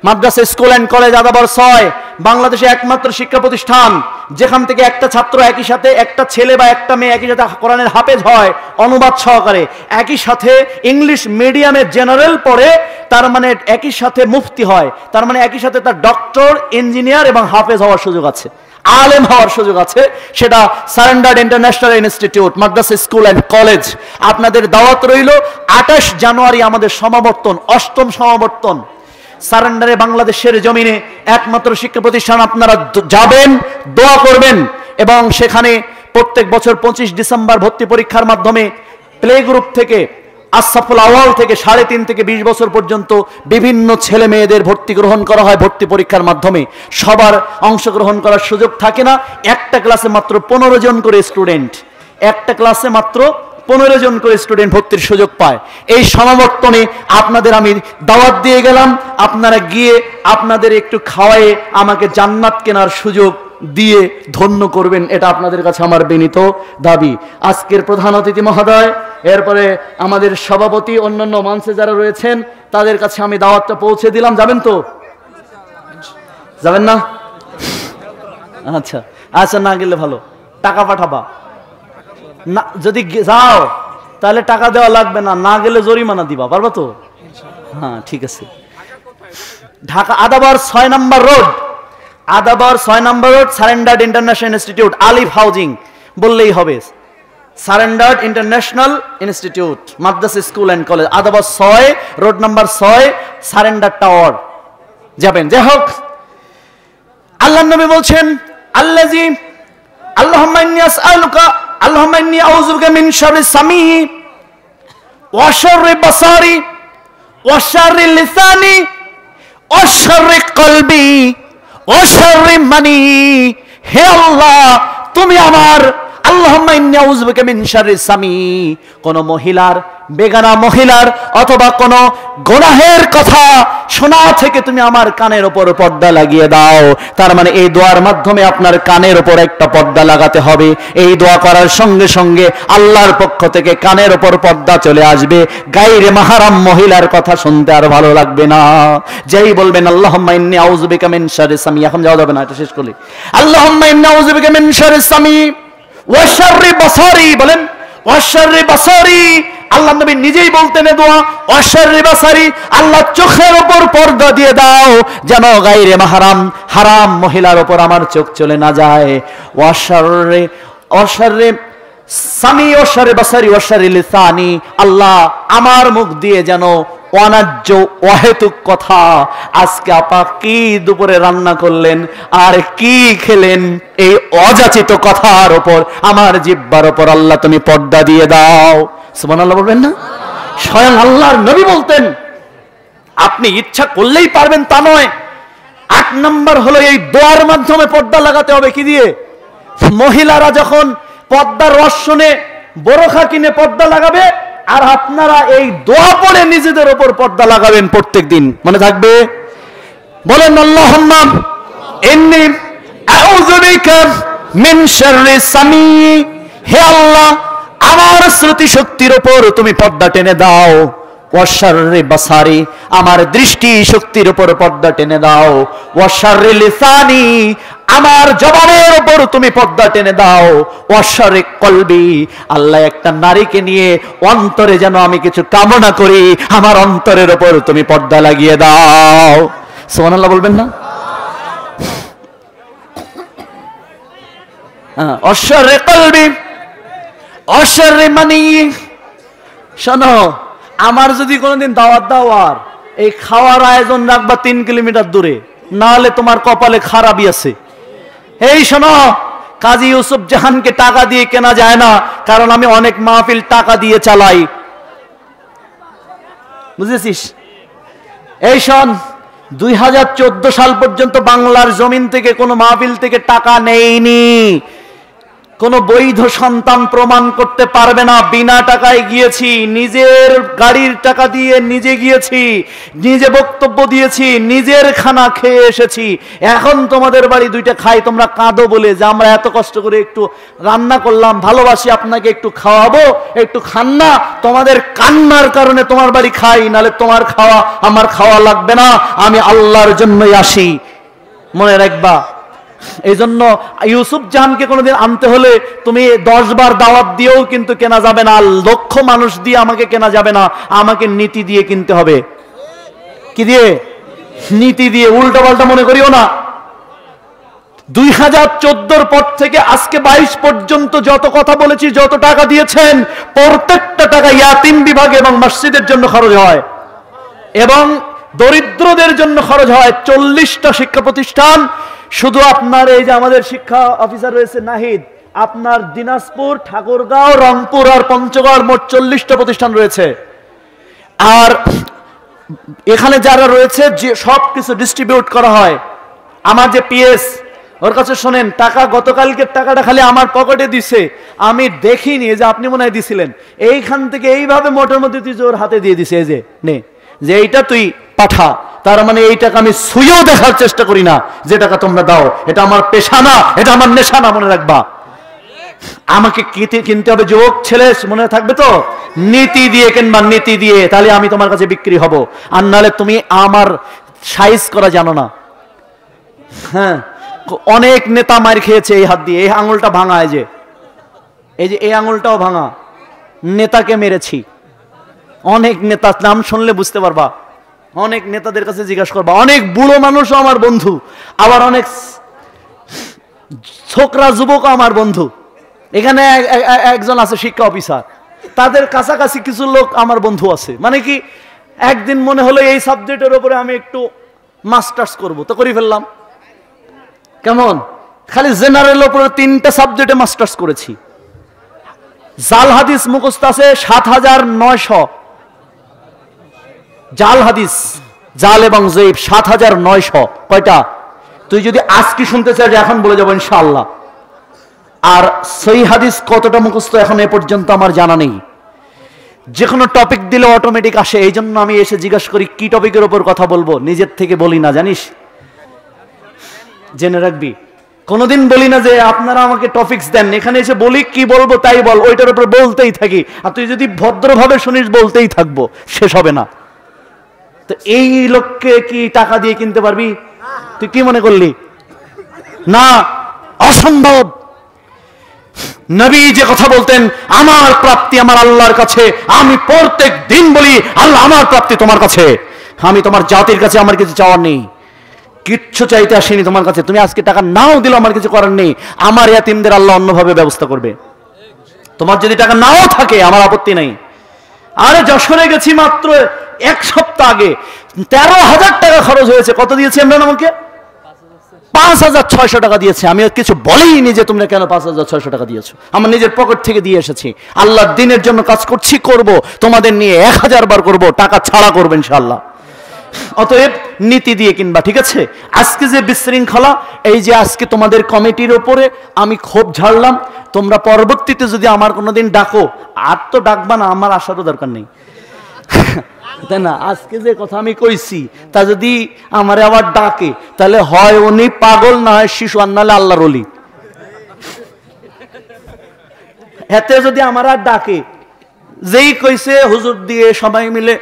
A: মাদ্রাসা স্কুল অ্যান্ড কলেজ আদাবর 6 বাংলাদেশে একমাত্র শিক্ষা প্রতিষ্ঠান যেখান থেকে একটা ছাত্র একই সাথে, একটা ছেলে বা একটা মেয়ে একই সাথে কোরআনের হাফেজ হয় অনুবাদ সহকারে, একই সাথে ইংলিশ মিডিয়ামে জেনারেল পড়ে, তার মানে একই সাথে মুফতি হয়, তার মানে একই সাথে তার ডক্টর, ইঞ্জিনিয়ার এবং হাফেজ হওয়ার সুযোগ আছে, আলেম হওয়ার সুযোগ আছে। সেটা surrendered international institute Madrasa school and college. আপনাদের দাওয়াত রইল 28 জানুয়ারি আমাদের সমাবর্তন, 8ম সমাবর্তন সারেন্ডারে বাংলাদেশের জমিনে একমাত্র শিক্ষা প্রতিষ্ঠান। আপনারা যাবেন, দোয়া করবেন, এবং সেখানে প্রত্যেক বছর 25 ডিসেম্বর ভর্তি পরীক্ষার মাধ্যমে প্লে গ্রুপ থেকে আসাফুল আওয়াল থেকে 3.5 থেকে 20 বছর পর্যন্ত বিভিন্ন ছেলে মেয়েদের ভর্তি গ্রহণ করা হয় ভর্তি পরীক্ষার মাধ্যমে। সবার অংশগ্রহণ করার সুযোগ থাকে না, একটা ক্লাসে মাত্র 15 জন করে স্টুডেন্ট, একটা ক্লাসে মাত্র 15 জন করে স্টুডেন্ট ভর্তির সুযোগ পায়। এই সমাবর্তনে আপনাদের আমি দাওয়াত দিয়ে গেলাম, আপনারা গিয়ে আপনাদের একটু খাওয়ায়ে আমাকে জান্নাত কেনার সুযোগ দিয়ে ধন্য করবেন, এটা আপনাদের কাছে আমার বিনীত দাবি। আজকের প্রধান অতিথি মহোদয়, এরপরে আমাদের সভাপতি, অন্যান্য মঞ্চে যারা রয়েছেন তাদের কাছে আমি দাওয়াতটা পৌঁছে দিলাম। যাবেন তো? যাবেন না? আচ্ছা আচ্ছা, না গেলে ভালো, টাকা পাঠাবা না, যদি যাও তাহলে টাকা দেওয়া লাগবে না, না গেলে জরিমানা দিবা, পারবা তো? হ্যাঁ ঠিক আছে। ঢাকা আদাবর 6 নম্বর রোড, আদাবর 6 নম্বর রোড, সারেন্ডার্ড ইন্টারন্যাশনাল ইনস্টিটিউট, আলিফ হাউজিং বললেই হবে। Surrendered international institute Madrasa school and college, Adabor 6 road number 6, surrender tower যাবেন। যাই হোক, আল্লাহর নবী বলছেন আল্লাযী আল্লাহুম্মা ইন্নী আসআলুকা আল্লাহুম্মা ইন্নী আউযু বিকা মিন শাররি সামিহি ওয়া শাররি বাসারি ওয়া শাররি লিসানি ওয়া শাররি কলবি ওয়া শাররি মানি। হে আল্লাহ, তুমি আমার আল্লাহুম্মা ইন্নী আউযু বিকা মিন শাররি সামি, কোন মহিলার, বেগানা মহিলার অথবা কোন গুনাহের কথা শোনা থেকে তুমি আমার কানের উপর পর্দা লাগিয়ে দাও। তার মানে এই দোয়ার মাধ্যমে আপনার কানের উপর একটা পর্দা লাগাতে হবে। এই দোয়া করার সঙ্গে সঙ্গে আল্লাহর পক্ষ থেকে কানের উপর পর্দা চলে আসবে, গায়রে মাহরাম মহিলার কথা শুনতে আর ভালো লাগবে না। যেই বলবেন আল্লাহুম্মা ইন্নী আউযু বিকা মিন শাররি সামি, এখন যাওয়া যাবে না, এটা শেষ করি। আল্লাহুম্মা ইন্নী আউযু বিকা মিন শাররি সামি ওয়া শাররি বাসারি, বলেন ওয়া শাররি বাসারি। আল্লাহ নবী নিজেই বলতেন দোয়া, ওয়া শাররি বাসারি, আল্লাহ চোখের উপর পর্দা দিয়ে দাও যেন গায়রে মাহরাম হারাম মহিলার উপর আমার চোখ চলে না যায়। ওয়া শাররি সামি ওয়া শাররি বাসারি ওয়া শাররি লিসানি, আল্লাহ আমার মুখ দিয়ে যেন অনার্য অহেতুক কথা, আজকে আপা কি দুপুরে রান্না করলেন আর কি খেলেন, এই অযাচিত কথার উপর আমার জিহ্বার উপর আল্লাহ তুমি পর্দা দিয়ে দাও। সুবহানাল্লাহ বলবেন না? স্বয়ং আল্লাহর নবী বলতেন। আপনি ইচ্ছা করলেই পারবেন তা নয়। 8 নম্বর হলো এই দোয়ার মাধ্যমে পর্দা লাগাতে হবে। কি দিয়ে? মহিলারা যখন পর্দার রস শুনে বোরখা কিনে পর্দা লাগাবে, আর আপনারা এই দোয়া পড়ে নিজেদের উপর পর্দা লাগাবেন প্রত্যেক দিন, মনে থাকবে? বলেন আল্লাহুম্মা ইন্নী আউযু বিকা মিন শাররি সামি, হে আল্লাহ আমার স্মৃতি শক্তির উপর তুমি পর্দা টেনে দাও। ওয়া শাররি বাসারি, আমার দৃষ্টি শক্তির উপর পর্দা টেনে দাও। ওয়া শাররি লিসানি, আমার জবানের উপর তুমি পর্দা টেনে দাও। ওয়া শাররি কলবি, আল্লাহ একটা নারীকে নিয়ে অন্তরে যেন আমি কিছু কামনা করি, আমার অন্তরের উপর তুমি পর্দা লাগিয়ে দাও। সুবহানাল্লাহ বলবেন না? ওয়া শাররি কলবি ওয়া শাররি মানি। শোনো, আমার যদি কোনোদিন দাওয়াত দাও আর এই খাওয়ার আয়োজন রাখবা 3 কিলোমিটার দূরে, না হলে তোমার কপালে খারাপই আছে। এই শোনো, কাজী ইউসুফ জাহানকে টাকা দিয়ে কেনা যায় না, কারণ আমি অনেক মাহফিল টাকা দিয়ে চালাই, বুঝেছিস? এই শোন, 2014 সাল পর্যন্ত বাংলার জমিন থেকে কোনো মাহফিল থেকে টাকা নেইনি। কোন বৈধ সন্তান প্রমাণ করতে পারবে না বিনা টাকায় গিয়েছি, নিজের গাড়ির টাকা দিয়ে নিজে গিয়েছি, নিজে বক্তব্য দিয়েছি, নিজের খানা খেয়ে এসেছি। এখন তোমাদের বাড়ি দুইটা খাই, তোমরা কাঁদো বলে যে আমরা এত কষ্ট করে একটু রান্না করলাম, ভালোবাসি আপনাকে, একটু খাওয়াবো, একটু খান না। তোমাদের কান্নার কারণে তোমার বাড়ি খাই, নালে তোমার খাওয়া আমার খাওয়া লাগবে না, আমি আল্লাহর জন্যই আসি। মনে রাখবা, এই জন্য ইউসুফ জাহানকে কোনোদিন আনতে হলে তুমি 10 বার দাওয়াত দিয়েও কিন্তু কেনা যাবে না, লক্ষ মানুষ দিয়ে আমাকে কেনা যাবে না, আমাকে নীতি দিয়ে কিনতে হবে। কি দিয়ে? নীতি দিয়ে। উল্টো পাল্টা মনে করিও না। 2014 পর থেকে আজকে 22 পর্যন্ত যত কথা বলেছি, যত টাকা দিয়েছেন, প্রত্যেকটা টাকা ইয়াতিম বিভাগ এবং মসজিদের জন্য খরচ হয় এবং দরিদ্রদের জন্য খরচ হয়। 40টা শিক্ষা প্রতিষ্ঠান, শুধু আপনার এই যে আমাদের শিক্ষা অফিসার রয়েছে নাহিদ, আপনার দিনাজপুর, ঠাকুরগাঁও, রংপুর আর পঞ্চগড়, মোট 40টা প্রতিষ্ঠান রয়েছে। আর এখানে যারা রয়েছে যে সবকিছু ডিস্ট্রিবিউট করা হয়। আমার যে পিএস, ওর কাছে শোনেন, টাকা গতকালকের টাকাটা খালি আমার পকেটে দিছে, আমি দেখিনি যে আপনি মনে হয় দিছিলেন, এইখান থেকে এইভাবে মোটের মধ্যে তুই ওর হাতে দিয়ে দিছে, এই যে নে, যে এইটা তুই পাঠা। তার মানে এই টাকা আমি ছুঁয়েও দেখার চেষ্টা করি না যে টাকা তোমরা দাও, এটা আমার পেশা না, এটা আমার নেশা না, মনে রাখবা। আমাকে কিনতে হবে, যুবক ছেলে মনে থাকবে তো, নীতি দিয়ে কিনবা, নীতি দিয়ে, তাহলে আমি তোমার কাছে বিক্রি হব। আর নাহলে তুমি আমার সাইজ করা জানো না। হ্যাঁ, অনেক নেতা মার খেয়েছে এই হাত দিয়ে। এই আঙুলটা ভাঙা, এই যে এই আঙুলটাও ভাঙা, নেতাকে মেরেছি। অনেক নেতা নাম শুনলে বুঝতে পারবা, অনেক নেতাদের কাছে জিজ্ঞাসা করবা। অনেক বুড়ো মানুষও আমার বন্ধু, আবার অনেক ছোকরা যুবকও আমার বন্ধু। এখানে একজন আছে শিক্ষা অফিসার, তাদের কাছাকাছি কিছু লোক আমার বন্ধু আছে। মানে কি, একদিন মনে হলো এই সাবজেক্টের উপরে আমি একটু মাস্টার্স করব, তো করে ফেললাম। কেমন? খালি জেনারেল উপরে 3টা সাবজেক্টে মাস্টার্স করেছি। জাল হাদিস মুখস্থ আছে 7900, জাল হাদিস, জাল এবং জয়ীব 7900। কয়টা? তুই যদি আজকে শুনতে চাস এখন বলে যাবো ইনশাআল্লাহ। আর সহিহ হাদিস কতটা মুখস্থ এখন এ পর্যন্ত আমার জানা নেই। যে কোনো টপিক দিলে অটোমেটিক আসে, এই জন্য আমি এসে জিজ্ঞাসা করি কি টপিকের উপর কথা বলবো, নিজের থেকে বলি না, জানিস? জেনে রাখবি, কোনোদিন বলি না যে আপনারা আমাকে টপিকস দেন, এখানে এসে বলি কি বলবো তাই বল, ওইটার উপর বলতেই থাকি। আর তুই যদি ভদ্রভাবে শুনিস বলতেই থাকবো, শেষ হবে না। তো এই লোককে কি টাকা দিয়ে কিনতে পারবি? তুই কি মনে করলি? না, অসম্ভব। নবী যে কথা বলতেন, আমার প্রাপ্তি আমার আল্লাহর কাছে, আমি প্রত্যেক দিন বলি আল্লাহ আমার প্রাপ্তি তোমার কাছে, আমি তোমার জাতির কাছে আমার কিছু চাওয়ার নেই, কিচ্ছু চাইতে আসিনি তোমার কাছে। তুমি আজকে টাকা নাও দিলে আমার কিছু করার নেই, আমার ইয়াতিমদের আল্লাহ অন্যভাবে ব্যবস্থা করবে। তোমার যদি টাকা নাও থাকে আমার আপত্তি নাই। আরে যশোরে গেছি মাত্র 1 সপ্তাহ আগে, 13,000 টাকা খরচ হয়েছে। কত দিয়েছি আমরা? আমাকে 5,600 টাকা দিয়েছে। আমি কিছু বলেইনি যে তোমরা কেন 5,600 টাকা দিয়েছো, আমার নিজের পকেট থেকে দিয়ে এসেছি। আল্লাহর দিনের জন্য কাজ করছি, করব, তোমাদের নিয়ে 1000 বার করব, টাকা ছাড়া করবো ইনশাআল্লাহ। অতএব নীতি দিয়ে কিনবা, ঠিক আছে? আজকে যে বিশৃঙ্খলা, এই যে আজকে তোমাদের কমিটির ওপরে আমি ক্ষোভ ঝাড়লাম, তোমরা পরবর্তীতে যদি আমার কোনোদিন ডাকো, আর তো ডাকবা না, আমার আসারও দরকার নেই, তাই না? আজকে যে কথা আমি কইছি তা যদি আমারে আবার ডাকে, তাহলে হয় উনি পাগল, না হয় শিশু, আর নাহলে আল্লাহর ওলি। এতে যদি আমার আর ডাকে, যেই কইছে হুজুর দিয়ে সবাই মিলে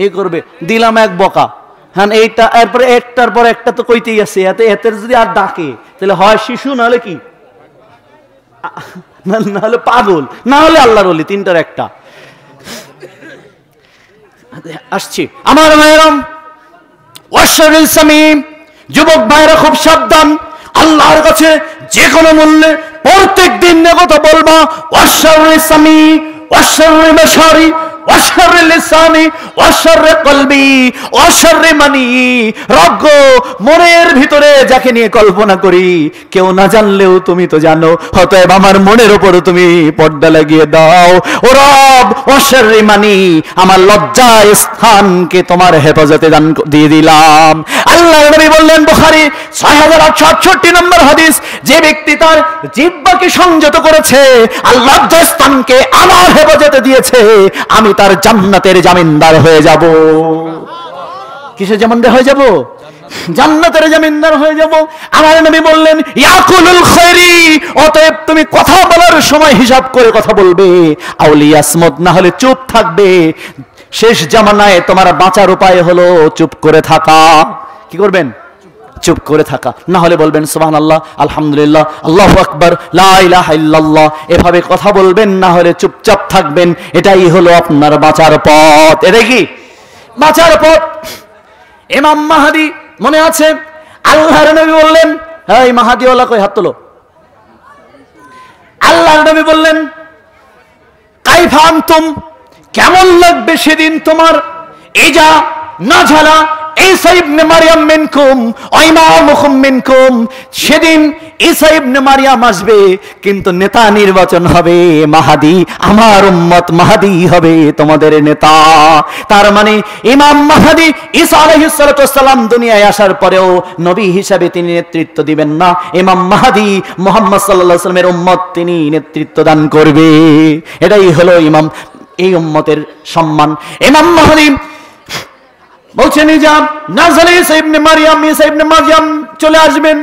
A: এই করবে, দিলাম এক বকা। হ্যাঁ, এইটা এরপরে একটার পর একটা তো কইতেই আছে। এতে যদি আর ডাকে, তাহলে হয় শিশু, নাহলে কি, নাহলে পাগল, না হলে আল্লাহর ওলি, 3টার একটা। আসছি আমার ভাইরাম, ওয়াশরিল সামিম, যুবক ভাইরা খুব সাবধান। আল্লাহর কাছে যে কোনো মূল্যে প্রত্যেক দিন কথা বলবা, ওয়াশরিল সামিম, ওয়াশরিল বাশারি, ওয়া শাররি লিসানি ওয়া শাররি কলবি ওয়া শাররি মানি। রব গো, মনের ভিতরে যাকে নিয়ে কল্পনা করি কেউ না জানলেও তুমি তো জানো, অতএব আমার মনের উপর তুমি পর্দা লাগিয়ে দাও। ও রব, ওয়া শাররি মানি, আমার লজ্জা স্থানকে তোমার হেফাজতে দান দিয়ে দিলাম। আল্লাহর নবী বললেন, বুখারী 6868 নম্বর হাদিস, যে ব্যক্তি তার জিহ্বাকে সংযত করেছে আর লজ্জা স্থানকে আমার হেফাজতে দিয়েছে, আমি তার জান্নাতের জামিনদার হয়ে যাব। কিসের জামিনদার হয়ে যাব? জান্নাতের জামিনদার হয়ে যাব। আমার নবী বললেন, ইয়াকুলুল খায়রি, অতএব তুমি কথা বলার সময় হিসাব করে কথা বলবে, আউলিয়াসমত, না হলে চুপ থাকবে। শেষ জামানায় তোমার বাঁচার উপায় হলো চুপ করে থাকা। কি করবেন? চুপ করে থাকা। না হলে বলবেন সুবহানাল্লাহ, আলহামদুলিল্লাহ, আল্লাহু আকবার, লা ইলাহা ইল্লাল্লাহ, এভাবে কথা বলবেন, না হলে চুপচাপ থাকবেন। এটাই হলো আপনার বাঁচার পথ। এটা কি বাঁচার পথ? ইমাম মাহদী, মনে আছে আল্লাহর নবী বললেন, এই মাহাদিওয়ালা কই, হাত তোলো। আল্লাহর নবী বললেন, কাইফা আনতুম, কেমন লাগবে সেদিন তোমার, ইজা নাজালা ঈসা ইবনে মারইয়াম মিনকুম ওয়া ইমামুকুম মিনকুম, সেদিন ঈসা ইবনে মারইয়াম আসবে কিন্তু নেতা নির্বাচন হবে মাহদী, আমার উম্মত মাহদী হবে তোমাদের নেতা। তার মানে ইমাম মাহদী ঈসা আলাইহিস সালাতু ওয়াস সালাম দুনিয়ায় আসার পরেও নবী হিসাবে তিনি নেতৃত্ব দিবেন না, ইমাম মাহদী মুহাম্মদ সাল্লাল্লাহু আলাইহি ওয়াসাল্লামের উম্মত, তিনি নেতৃত্ব দান করবে। এটাই হলো ইমাম, এই উম্মতের সম্মান। ইমাম মাহদী বলছেন, ঈসা নাজালা ঈসা ইবনে মারইয়াম, ঈসা ইবনে মারইয়াম চলে আসবেন।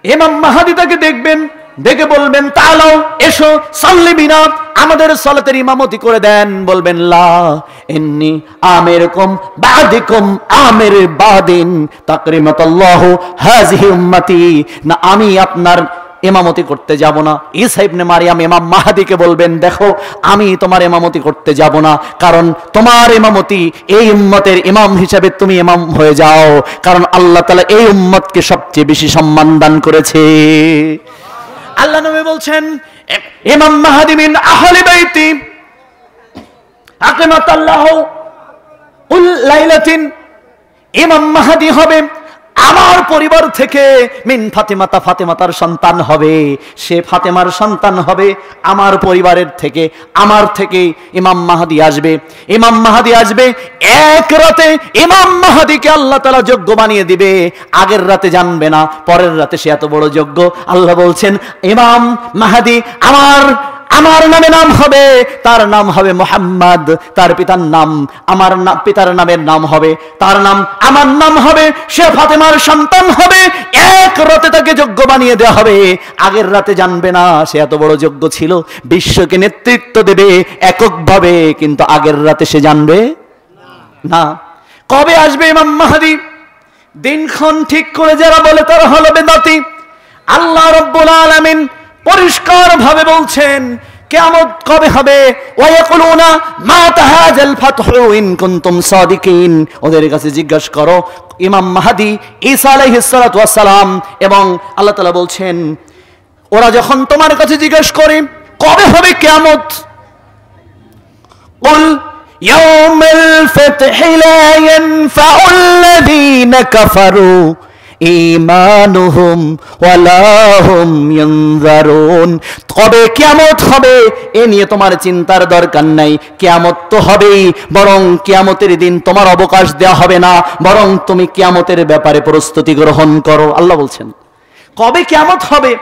A: ইমাম মাহদী তাকে দেখবেন, দেখে বলবেন, তাআলাও, এসো, সাল্লি বিনা, আমাদের সালাতের ইমামতি করে দেন। বলবেন, লা ইন্নী আমিরকুম বাদিকুম আমির বাদিন তাকরিমাতাল্লাহু হাযিহি উম্মতি, না আমি আপনার ইমামতি করতে যাব না। ঈসা ইবনে মারইয়াম ইমাম মাহদীকে বলবেন, দেখো আমি তোমার ইমামতি করতে যাব না, কারণ তোমার ইমামতি, এই উম্মতের ইমাম হিসেবে তুমি ইমাম হয়ে যাও, কারণ আল্লাহ তাআলা এই উম্মতকে সবচেয়ে বেশি সম্মান দান করেছে। আল্লাহ নবী বলছেন, ইমাম মাহদী মিন আহলি বাইতি আকরামাতাল্লাহু কুল লাইলাতিন, ইমাম মাহদী হবে আমার পরিবার থেকে, মিন ফাতেমাতা, ফাতেমাতার সন্তান হবে, সে ফাতেমার সন্তান হবে আমার পরিবারের থেকে, আমার থেকে ইমাম মাহদী আসবে। ইমাম মাহদী আসবে এক রাতে, ইমাম মাহদীকে আল্লাহ তাআলা যোগ্য বানিয়ে দিবে, আগের রাতে জানবে না, পরের রাতে সে এত বড় যোগ্য। আল্লাহ বলছেন, ইমাম মাহদী আমার নামে নাম হবে, তার নাম হবে মুহাম্মদ, তার পিতার নাম আমার পিতার নামের নাম হবে, তার নাম আমার নাম হবে, সে ফাতেমার সন্তান হবে। এক রাতে তাকে যোগ্য বানিয়ে দেওয়া হবে, আগের রাতে জানবে না সে এত বড় যোগ্য ছিল, বিশ্বকে নেতৃত্ব দেবে এককভাবে, কিন্তু আগের রাতে সে জানবে না। কবে আসবে ইমাম মাহদী? দিনক্ষণ ঠিক করে যারা বলে তারা হলো বেদাতি। আল্লাহ রাব্বুল আলামিন পরিষ্কার ভাবে বলছেন কিয়ামত কবে হবে, ওয়ায়াকুলুনা মাতা হাযাল ফাতহু ইন কুনতুম সাদিকিন, ওদের কাছে জিজ্ঞাসা করো ইমাম মাহদী ঈসা আলাইহিস সালাতু ওয়াস সালাম, এবং আল্লাহ তাআলা বলছেন, ওরা যখন তোমার কাছে জিজ্ঞাসা করে কবে হবে কিয়ামত, কুল ইয়াউমুল ফাতহি লা ইয়ানফাউল্লাযীনা কাফারু ঈমানুহুম ওয়ালা হুম ইয়ানজারুন, কবে কিয়ামত হবে এ নিয়ে তোমার চিন্তার দরকার নাই, কিয়ামত তো হবেই, বরং কিয়ামতের দিন তোমার অবকাশ দেওয়া হবে না, বরং তুমি কিয়ামতের ব্যাপারে প্রস্তুতি গ্রহণ করো। আল্লাহ বলছেন, কবে কিয়ামত হবে,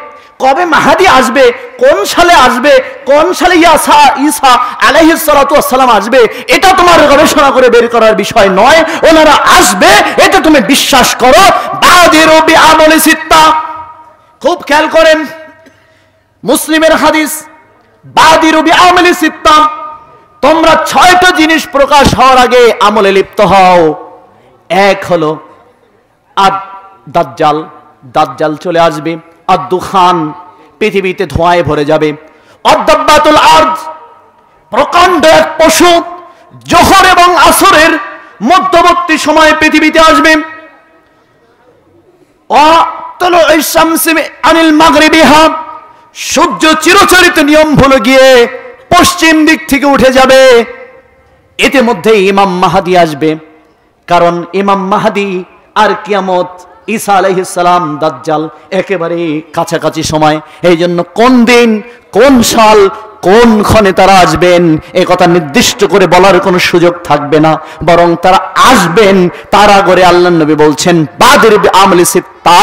A: কবে মাহদী আসবে, কোন সালে আসবে, কোন সালে ঈসা আলাইহিস সালাতু ওয়াস সালাম আসবে, এটা তোমার গবেষণা করে বের করার বিষয় নয়, ওনারা আসবে এটা তুমি বিশ্বাস করো। বাদিরু বিআমালি সিত্তা, খুব খেয়াল করেন, মুসলিমের হাদিস, বাদিরু বিআমালি সিত্তা, তোমরা 6টা জিনিস প্রকাশ হওয়ার আগে আমলে লিপ্ত হও। এক হলো দাজ্জাল, দাজ্জাল চলে আসবে, আদ-দুখান, পৃথিবীতে ধোঁয়ায় ভরে যাবে, আদ-দাব্বাতুল আরদ, প্রকাণ্ড এক পশু জোহর এবং আসরের মধ্যবর্তী সময়ে পৃথিবীতে আসবে, আতালু'ইশ শামসি আনিল মাগরিবিহা, সূর্য চিরচরিত নিয়ম ভুলে গিয়ে পশ্চিম দিক থেকে উঠে যাবে, ইতিমধ্যে ইমাম মাহদী আসবে, কারণ ইমাম মাহদী আর কিয়ামত, ঈসা আলাইহিস সালাম, দাজ্জাল একেবারে কাছাকাছি সময়। এই জন্য কোন দিন, কোন সাল, কোন ক্ষণে তারা আসবেন এ কথা নির্দিষ্ট করে বলার কোনো সুযোগ থাকবে না, বরং তারা আসবেন তার আগে আল্লাহর নবী বলছেন বাদির বিআমলি সিত্তা,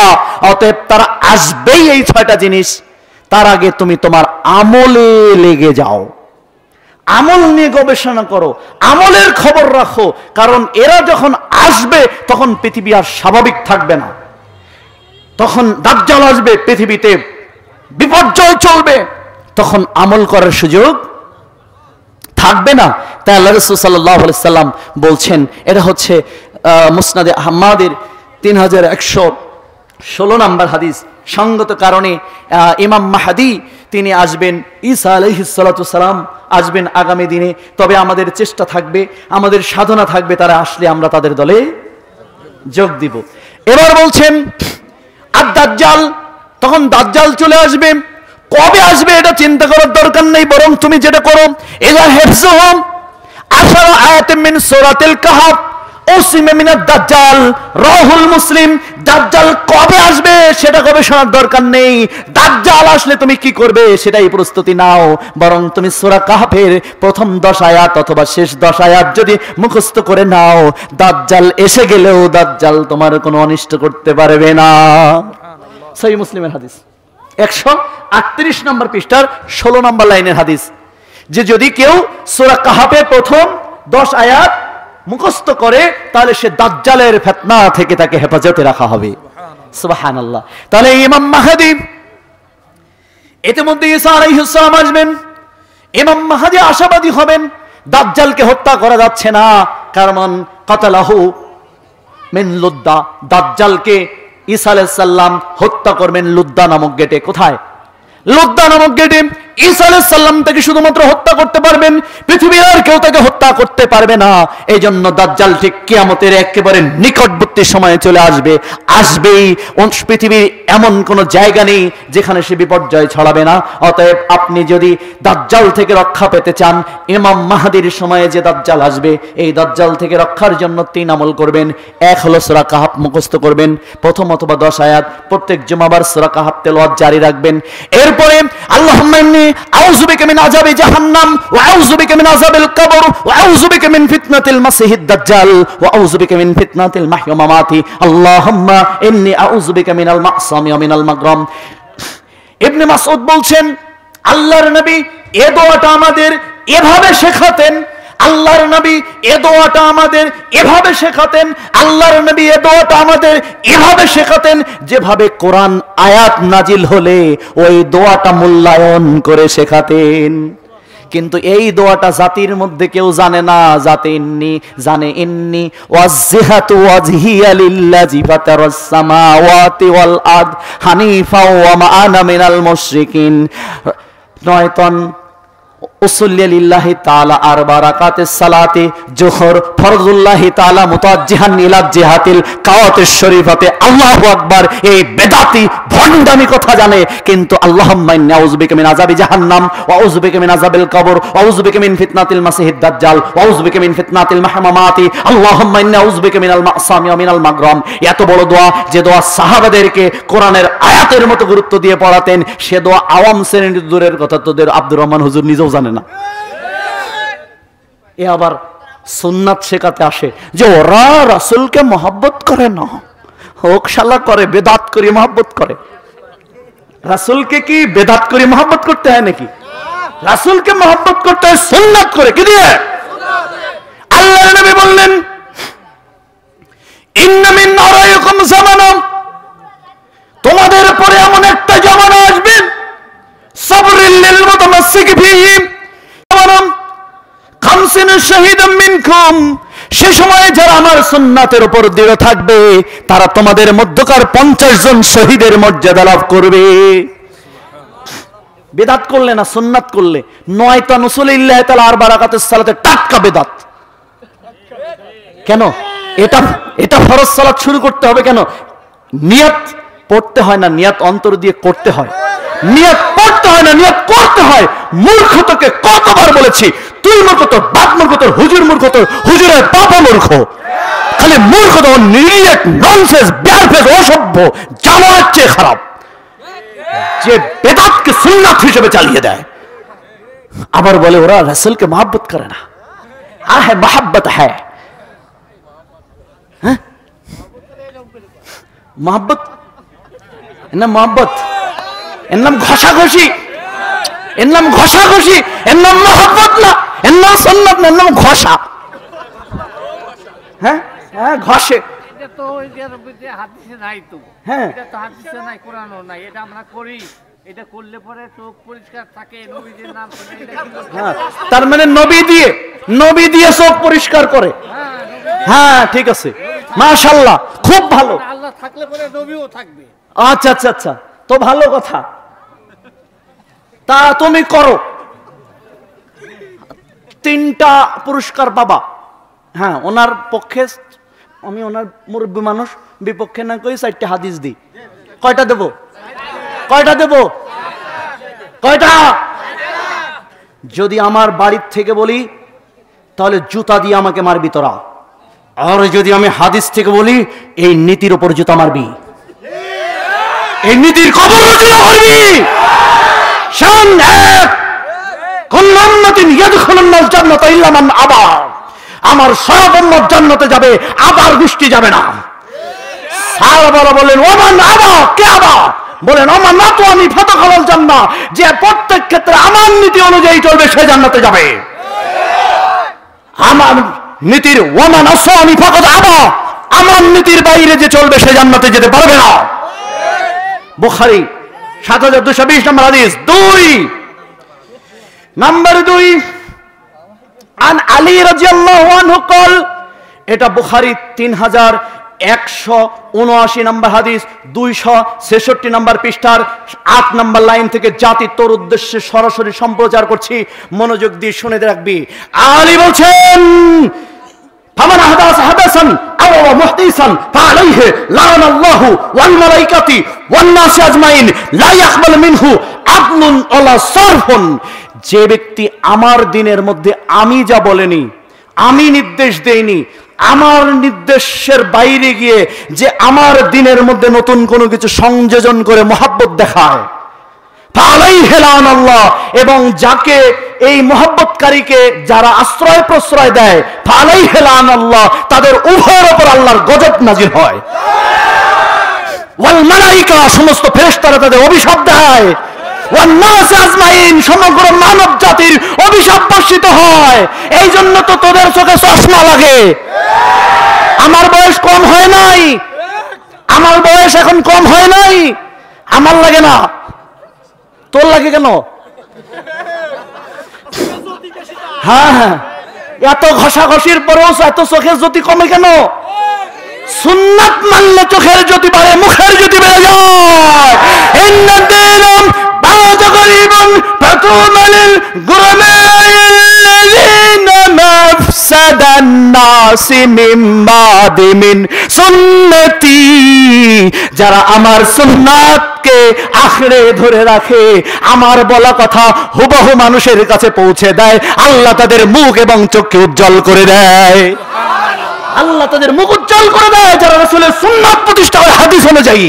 A: অতএব তারা আসবেই এই 6টা জিনিস। তার আগে তুমি তোমার আমলে লেগে যাও, আমল নিয়ে গবেষণা করো, আমলের খবর রাখো, কারণ এরা যখন আসবে তখন পৃথিবী আর স্বাভাবিক থাকবে না, তখন দাজ্জাল আসবে, পৃথিবীতে বিপর্যয় চলবে, তখন আমল করার সুযোগ থাকবে না। তাই আল্লাহ রাসূল সাল্লাল্লাহু আলাইহি সাল্লাম বলছেন, এটা হচ্ছে মুসনাদে আহমদের 3116 নম্বর হাদিস। সঙ্গত কারণে ইমাম মাহদী তিনি আসবেন, ঈসা আলাইহিস সালাতু সালাম আসবেন আগামী দিনে। তবে আমাদের চেষ্টা থাকবে, আমাদের সাধনা থাকবে, তারা আসলে আমরা তাদের দলে যোগ দিব। এবার বলছেন আর দাজ্জাল, তখন দাজ্জাল চলে আসবে। কবে আসবে এটা চিন্তা করার দরকার নেই, বরং তুমি যেটা করো, ইযা হিফযুহুম 10 আয়াতিন মিন সূরাতিল কাহফ উসিমা মিনাদ দাজ্জাল রাহুল মুসলিম। দাজ্জাল কবে আসবে সেটা গবেষণার দরকার নেই, দাজ্জাল আসলে তুমি কি করবে সেটাই প্রস্তুতি নাও। বরং তুমি সূরা কাহফের প্রথম 10 আয়াত অথবা শেষ 10 আয়াত যদি মুখস্থ করে নাও, দাজ্জাল এসে গেলেও দাজ্জাল তোমার কোনো অনিষ্ট করতে পারবে না। সহিহ মুসলিমের হাদিস 138 নম্বর পৃষ্ঠার 16 নম্বর লাইনের হাদিস, যে যদি কেউ সূরা কাহফের প্রথম 10 আয়াত মুখস্থ করে তাহলে সে দাজ্জালের ফিতনা থেকে তাকে হেফাজতে রাখা হবে। সুবহানাল্লাহ। তাহলে ইমাম মাহদী, ইতিমধ্যে ঈসা আলাইহিস সালাম আসবেন, ইমাম মাহদী আশাবাদী হবেন দাজ্জালকে হত্যা করা যাচ্ছে না, কারণ কাতালাহু মিন লুদ্দা, দাজ্জালকে ঈসা আলাইহিস সালাম হত্যা করবেন লুদ্দা নামক গেটে। কোথায়? লুদ্দা নামক গেটে ঈসা আলাইহিস সালাম তাকে শুধুমাত্র হত্যা করতে পারবেন, পৃথিবীর আর কেউ তাকে হত্যা করতে পারবে না। এই জন্য দাজ্জাল ঠিক কিয়ামতের একেবারে নিকটবর্তী সময়ে চলে আসবে, আসবেই। পৃথিবীর এমন কোন জায়গা নেই যেখানে সে বিপর্যয় ছড়াবে না। অতএব আপনি যদি দাজ্জাল থেকে রক্ষা পেতে চান, ইমাম মাহদীর সময়ে যে দাজ্জাল আসবে, এই দাজ্জাল থেকে রক্ষার জন্য 3 আমল করবেন। এক হলো সূরা কাহফ মুখস্থ করবেন, প্রথম অথবা 10 আয়াত প্রত্যেক জুমাবার সূরা কাহফ তেলাওয়াত জারি রাখবেন। এরপরে আল্লাহুম্মা ইন্নী আউযু বিকা মিন আযাবি জাহান্নাম ওয়া আউযু বিকা মিন আযাবিল কবর ওয়া আউযু বিকা মিন ফিতনাতিল মাসিহিদ দাজ্জাল ওয়া আউযু বিকা মিন ফিতনাতিল মাহইয়া ওয়া মামাতি আল্লাহুম্মা ইন্নী আউযু বিকা মিনাল মাকসামি ওয়া মিনাল মাগরাম। ইবনে মাসউদ বলছেন, আল্লাহর নবী এই দোয়াটা আমাদের এভাবে শেখাতেন, আল্লাহর নবী এই দোয়াটা আমাদের এভাবে শেখাতেন, আল্লাহর নবী এই দোয়াটা আমাদের এভাবে শেখাতেন, যেভাবে কোরআন আয়াত নাজিল হলে ওই দোয়াটা মূল্যায়ন করে শেখাতেন। কিন্তু এই দোয়াটা জাতির মধ্যে কেউ জানে না, জানে ইন্নী ওয়াজহাতু ওয়াজহিয়া লিল্লাযী ফাতারাস সামাওয়াতি ওয়াল আরদ হানিফা ওয়া মা আনা মিনাল মুশরিকিন। নয়তন উসল্লি লিল্লাহি তাআলা আরবা রাকাতিস সালাতি জোহর ফরজুল্লাহি তাআলা মুতাওয়াজ্জিহান ইলা জিহাতিল কাওয়াতিশ শরীফাতে আল্লাহু আকবার। এই বেদাতি ভণ্ডামি কথা জানে, কিন্তু আল্লাহুম্মা ইন্নী আউযু বিকা মিন আযাবি জাহান্নাম ওয়া আউযু বিকা মিন আযাবিল কবর ওয়া আউযু বিকা মিন ফিতনাতিল মাসিহিদ দাজ্জাল ওয়া আউযু বিকা মিন ফিতনাতিল মাহমামাতি আল্লাহুম্মা ইন্নী আউযু বিকা মিনাল মাকসামি ওয়া মিনাল মাগরাম। এত বড় দোয়া, যে দোয়া সাহাবাদেরকে কোরআনের আয়াতের মতো গুরুত্ব দিয়ে পড়াতেন, সে দোয়া আওয়াম শ্রেণীর দূরের কথা তোদের আব্দুর রহমান হুজুর নিজেও জানে না। এ আবার সুন্নাত শেখাতে আসে যে ওরা রাসূলকে মহব্বত করে না, হোক শালা করে, বেদাত করে মহব্বত করে। রাসূলকে কি বেদাত করে মহব্বত করতে হয় নাকি? রাসূলকে মহব্বত করতে হয় সুন্নাত করে। কি দিয়ে? আল্লাহর নবী বললেন, ইন্না মিন নারাইকুম জামানা, তোমাদের পরে এমন একটা জামানা আসবে, সাবরিল লিল মুতামাসসিক ফীহি খামসিনা শাহিদাম মিনকুম, সে সময় যারা আমার সুন্নাতের উপর দৃঢ় থাকবে তারা তোমাদের মধ্যকার 50 জন শহীদের মর্যাদা লাভ করবে। বেদাত করলে না, সুন্নাত করলে। নয়তা নুসুলিল্লাহি তাআলা আরবা রাকাতিস সালাতে টাটকা বেদাত। কেন? এটা ফরজ সালাত শুরু করতে হবে কেন? নিয়ত পড়তে হয় না, নিয়ত অন্তর দিয়ে করতে হয়। নিয়ত পড়তে হয় না, নিয়ত করতে হয়। মূর্খ তোকে কতবার বলেছি, তুই মূর্খ, তোর বাপ মূর্খ, তোর হুজুর মূর্খ, তোর হুজুরের বাবা মূর্খ। খালি মূর্খ তো নিরিট ননসেন্স বেয়ারফেস অসভ্য জানোয়ারের চেয়ে খারাপ, যে বেদাতকে সুন্নাত হিসেবে চালিয়ে দেয়। আবার বলে ওরা রাসূলকে মহব্বত করে না। আহে মহব্বত হ্যায়, হ্যাঁ মহব্বত, এর নাম মহব্বত, এর নাম ঘষাঘষি, এর নাম ঘষাঘষি, এর নাম মহব্বত না, এর নাম সুন্নাত না, এর নাম ঘষা। হ্যাঁ হ্যাঁ ঘষে,
B: এটা তো ওই যে হাদিসে নাই, তো
A: হ্যাঁ
B: এটা তো হাদিসে নাই, কোরআনও নাই, এটা আমরা করি। এটা করলে পরে চোখ পরিষ্কার থাকে, নবীজির নাম শুনে এটা কিন্তু
A: হ্যাঁ, তার মানে নবী দিয়ে চোখ পরিষ্কার করে। হ্যাঁ ঠিক আছে, মাশাআল্লাহ, খুব ভালো।
B: আল্লাহ থাকলে পরে নবীও থাকবে।
A: আচ্ছা আচ্ছা আচ্ছা, তো ভালো কথা, তা তুমি করো, 3টা পুরস্কার পাবা। হ্যাঁ, ওনার পক্ষে আমি, ওনার মুরব্বী মানুষ, বিপক্ষে না কই 4টা হাদিস দিই। কয়টা দেব? কয়টা দেব? কয়টা? যদি আমার বাড়ির থেকে বলি তাহলে জুতা দিয়ে আমাকে মারবি তোরা, আর যদি আমি হাদিস থেকে বলি এই নীতির উপর জুতা মারবি, এই নীতির কবর রচনা করবি। শান এক, কুল্লু উম্মাতিন ইয়াদখুলুন জান্নাতা ইল্লা মান আবা, আমার সব উম্মত জান্নাতে যাবে, আবার গোষ্ঠী যাবে না। সাহাবারা বলেন ওমান আবা, কে আবা? বলেন ওমান না তো আমি ফাতাখালাল জান্নাহ, যে প্রত্যেক ক্ষেত্রে আমার নীতি অনুযায়ী চলবে সে জান্নাতে যাবে। আমার নীতির ওমান আসানি ফাকাদ আবা, আমার নীতির বাইরে যে চলবে সে জান্নাতে যেতে পারবে না। বুখারী ৭২২০ নম্বর হাদিস। 2 নাম্বার 2 আন আলী রাদিয়াল্লাহু আনহু কল, এটা বুখারী 3179 নম্বর হাদিস, 266 নম্বর পৃষ্ঠার 8 নম্বর লাইন থেকে জাতি তোর উদ্দেশ্যে সরাসরি সম্প্রচার করছি, মনোযোগ দিয়ে শুনে রাখবি। আলী বলছেন ফামান আহদাস হাদাসান আও মুহদিসান ফাআলাইহি লানাল্লাহু ওয়াল মালাইকাতি ওয়ান নাস আজমাইন লা ইয়াকবাল মিনহু আদলুন ওয়ালা সারফুন, যে ব্যক্তি আমার দিনের মধ্যে আমি যা বলেনি, আমি নির্দেশ দেইনি, আমার নির্দেশের বাইরে গিয়ে যে আমার দিনের মধ্যে নতুন কোনো কিছু সংযোজন করে মহব্বত দেখায়, ফাআলাইহি লানাল্লাহ, এবং যাকে এই মহব্বতকারীকে যারা আশ্রয় প্রশ্রয় দেয়, ফাআলাইহি লানাল্লাহ, তাদের উভয়ের উপর আল্লাহর গজব নাজিল হয়। ওয়াল মালাইকা, সমস্ত ফেরেশতারা তাদের অভিশাপ দেয়। ওয়ান নাস আজমাইন, সমগ্র মানব জাতির অভিশাপ বর্ষিত হয়। এই জন্য তো তোদের চোখে চশমা লাগে। আমার বয়স কম হয় নাই, আমার বয়স এখন কম হয় নাই, আমার লাগে না, তোর লাগে কেন? হ্যাঁ হ্যাঁ, এত ঘষাঘষির পরেও এত চোখের জ্যোতি কমে কেন? সুন্নাত মানলে চোখের জ্যোতি বাড়ে, মুখের জ্যোতি বেড়ে যায়। ইন্না দীনাম বা'দা গরিবুন ফাতুমালিল গুরামাইল্লাযিনা মাফসাদান নাসি মিন বাদি মিন সুন্নতি, যারা আমার সুন্নাতকে আঁকড়ে ধরে রাখে, আমার বলা কথা হুবহু মানুষের কাছে পৌঁছে দেয়, আল্লাহ তাদের মুখ এবং চোখকে উজ্জ্বল করে দেয়। আল্লাহ তাদের মুখ উজ্জ্বল করে দেয় যারা রাসূলের সুন্নাত প্রতিষ্ঠা করে হাদিস অনুযায়ী।